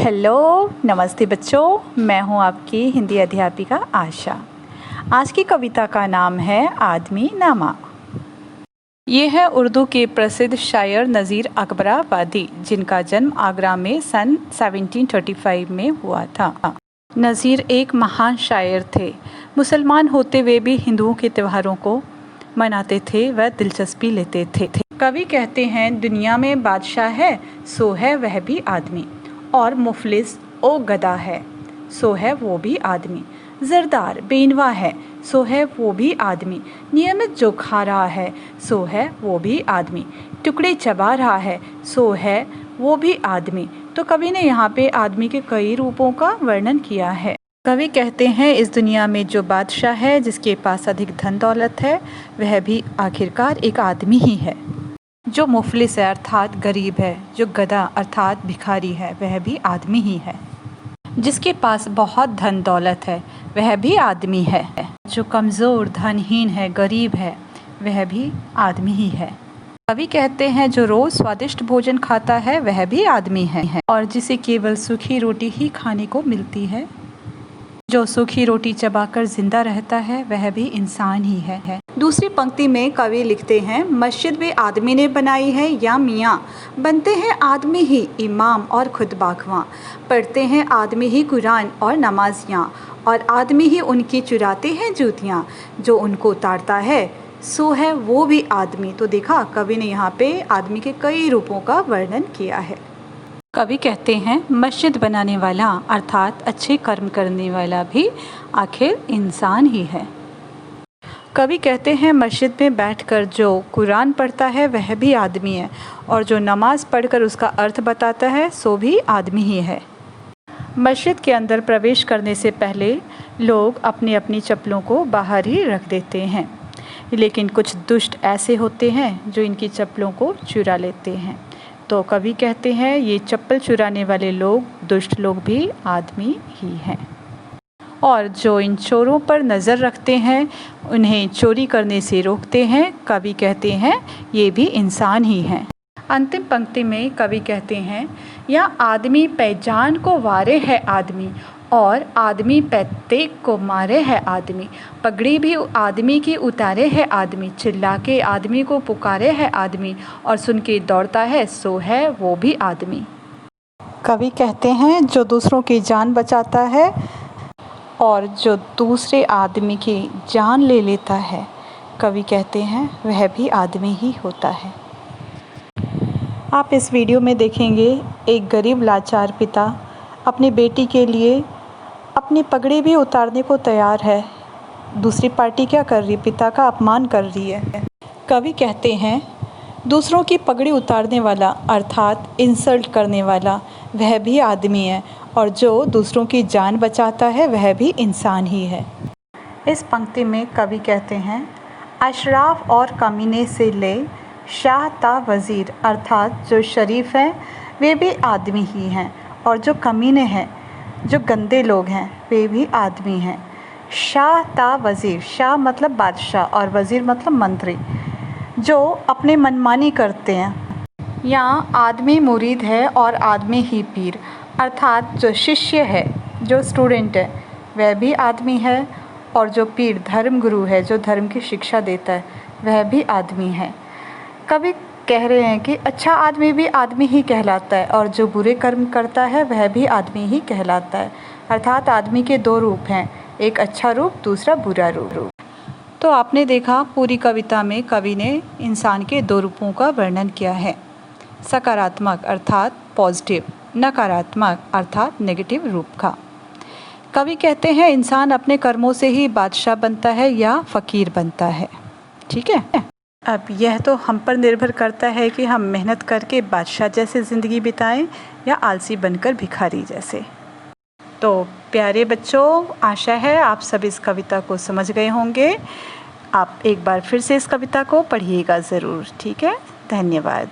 Hello, नमस्ते बच्चों। मैं हूं आपकी हिंदी अध्यापिका आशा। आज की कविता का नाम है आदमी नामा। ये है उर्दू के प्रसिद्ध शायर नज़ीर अकबराबादी, जिनका जन्म आगरा में सन 1735 में हुआ था। नज़ीर एक महान शायर थे। मुसलमान होते हुए भी हिंदुओं के त्योहारों को मनाते थे व दिलचस्पी लेते थे। कवि कहते हैं, दुनिया में बादशाह है सो है वह भी आदमी, और मुफलिस ओ गदा है सो है वो भी आदमी। ज़रदार बेनवा है सो है वो भी आदमी। नियमित जो खा रहा है सो है वो भी आदमी। टुकड़े चबा रहा है सो है वो भी आदमी। तो कवि ने यहाँ पे आदमी के कई रूपों का वर्णन किया है। कवि कहते हैं, इस दुनिया में जो बादशाह है, जिसके पास अधिक धन दौलत है, वह भी आखिरकार एक आदमी ही है। जो मुफलिस है अर्थात गरीब है, जो गधा अर्थात भिखारी है, वह भी आदमी ही है। जिसके पास बहुत धन दौलत है, वह भी आदमी है। जो कमज़ोर, धनहीन है, गरीब है, वह भी आदमी ही है। कवि कहते हैं, जो रोज़ स्वादिष्ट भोजन खाता है, वह भी आदमी है। और जिसे केवल सूखी रोटी ही खाने को मिलती है, जो सूखी रोटी चबाकर जिंदा रहता है, वह भी इंसान ही है। दूसरी पंक्ति में कवि लिखते हैं, मस्जिद भी आदमी ने बनाई है या मियाँ, बनते हैं आदमी ही इमाम और खुद बाखवां, पढ़ते हैं आदमी ही कुरान और नमाजियाँ, और आदमी ही उनकी चुराते हैं जूतियाँ, जो उनको उतारता है सो है वो भी आदमी। तो देखा, कवि ने यहाँ पे आदमी के कई रूपों का वर्णन किया है। कवि कहते हैं, मस्जिद बनाने वाला अर्थात अच्छे कर्म करने वाला भी आखिर इंसान ही है। कवि कहते हैं, मस्जिद में बैठकर जो कुरान पढ़ता है वह भी आदमी है, और जो नमाज पढ़कर उसका अर्थ बताता है सो भी आदमी ही है। मस्जिद के अंदर प्रवेश करने से पहले लोग अपनी अपनी चप्पलों को बाहर ही रख देते हैं, लेकिन कुछ दुष्ट ऐसे होते हैं जो इनकी चप्पलों को चुरा लेते हैं। तो कवि कहते हैं, ये चप्पल चुराने वाले लोग, दुष्ट लोग भी आदमी ही हैं। और जो इन चोरों पर नज़र रखते हैं, उन्हें चोरी करने से रोकते हैं, कवि कहते हैं ये भी इंसान ही हैं। अंतिम पंक्ति में कवि कहते हैं, या आदमी पहचान को वारे है आदमी, और आदमी पैतेक को मारे है आदमी। पगड़ी भी आदमी की उतारे है आदमी, चिल्ला के आदमी को पुकारे है आदमी, और सुन के दौड़ता है सो है वो भी आदमी। कवि कहते हैं, जो दूसरों की जान बचाता है और जो दूसरे आदमी की जान ले लेता है, कवि कहते हैं वह भी आदमी ही होता है। आप इस वीडियो में देखेंगे, एक गरीब लाचार पिता अपनी बेटी के लिए अपनी पगड़ी भी उतारने को तैयार है। दूसरी पार्टी क्या कर रही? पिता का अपमान कर रही है। कवि कहते हैं, दूसरों की पगड़ी उतारने वाला अर्थात इंसल्ट करने वाला वह भी आदमी है, और जो दूसरों की जान बचाता है वह भी इंसान ही है। इस पंक्ति में कवि कहते हैं, अशराफ और कमीने से ले शाह ता वज़ीर अर्थात जो शरीफ हैं वे भी आदमी ही हैं, और जो कमीने हैं, जो गंदे लोग हैं, वे भी आदमी हैं। शाह ता वज़ीर, शाह मतलब बादशाह और वज़ीर मतलब मंत्री, जो अपने मनमानी करते हैं। यहाँ आदमी मुरीद है और आदमी ही पीर, अर्थात जो शिष्य है, जो स्टूडेंट है, वह भी आदमी है, और जो पीर धर्म गुरु है, जो धर्म की शिक्षा देता है, वह भी आदमी है। कवि कह रहे हैं कि अच्छा आदमी भी आदमी ही कहलाता है, और जो बुरे कर्म करता है वह भी आदमी ही कहलाता है। अर्थात आदमी के दो रूप हैं, एक अच्छा रूप, दूसरा बुरा रूप। तो आपने देखा, पूरी कविता में कवि ने इंसान के दो रूपों का वर्णन किया है, सकारात्मक अर्थात पॉजिटिव, नकारात्मक अर्थात नेगेटिव रूप का। कवि कहते हैं, इंसान अपने कर्मों से ही बादशाह बनता है या फ़कीर बनता है। ठीक है, अब यह तो हम पर निर्भर करता है कि हम मेहनत करके बादशाह जैसे ज़िंदगी बिताएं या आलसी बनकर भिखारी जैसे। तो प्यारे बच्चों, आशा है आप सब इस कविता को समझ गए होंगे। आप एक बार फिर से इस कविता को पढ़िएगा ज़रूर। ठीक है, धन्यवाद।